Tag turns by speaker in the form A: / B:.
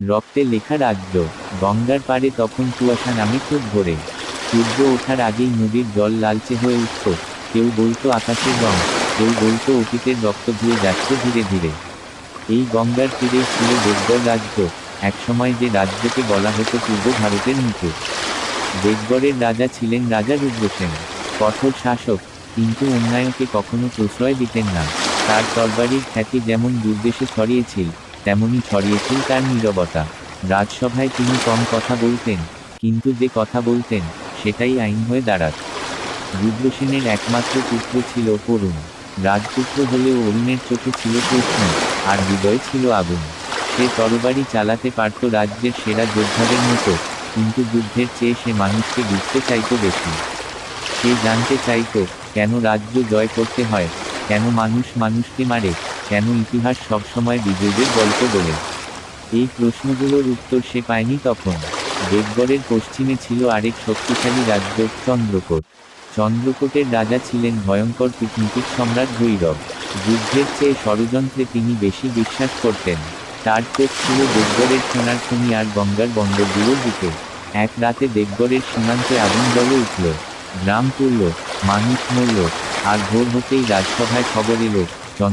A: রক্তে লেখা রাজ্য। গঙ্গার পাড়ে তখন কুয়াশা নামে খুব ভোরে। সূর্য ওঠার আগেই নদীর জল লালচে হয়ে উঠত। কেউ বলতো আকাশের রং, কেউ বলতো অতীতের রক্ত ধুয়ে যাচ্ছে ধীরে ধীরে। এই গঙ্গার তীরেই ছিল দেবগড় রাজ্য। একসময় যে রাজ্যকে বলা হতো পূর্ব ভারতের মুকুট। দেবগড়ের রাজা ছিলেন রাজা রুদ্রসেন। কঠোর শাসক, কিন্তু অন্যায়কে কখনো প্রশ্রয় দিতেন না। তার তরবারির খ্যাতি যেমন দূরদেশে ছড়িয়েছিল, তেমনি ছড়িয়েছিল তার নীরবতা। রাজসভায় তিনি কম কথা বলতেন, কিন্তু যে কথা বলতেন, সেটাই আইন হয়ে দাঁড়াত। রুদ্রসেনের একমাত্র পুত্র ছিল অরুণ। রাজপুত্র হলেও অরুণের চোখে ছিল প্রশ্ন, আর হৃদয়ে ছিল আগুন। সে তরবারি চালাতে পারত রাজ্যের সেরা যোদ্ধাদের মতো, কিন্তু যুদ্ধের চেয়ে সে মানুষকে বুঝতে চাইত বেশি। সে জানতে চাইত, কেন রাজ্য জয় করতে হয়, কেন মানুষ মানুষকে মারে, কেন ইতিহাস সবসময় বিজয়ীদের গল্প বলে। এই প্রশ্নগুলোর উত্তর সে পায়নি তখন। দেবগড়ের পশ্চিমে ছিল আরেক শক্তিশালী রাজ্য, চন্দ্রকোট। চন্দ্রকোটের রাজা ছিলেন ভয়ঙ্কর কূটনীতিক সম্রাট ভৈরব। যুদ্ধের চেয়ে ষড়যন্ত্রে তিনি বেশি বিশ্বাস করতেন। তার চোখ ছিল দেবগড়ের সোনার খনি আর গঙ্গার বন্দরগুলোর দিকে। এক রাতে দেবগড়ের সীমান্তে আগুন জ্বলে উঠল। গ্রাম পুড়ল, মানুষ মরল, আর ভোর হতেই রাজসভায় খবর এলো,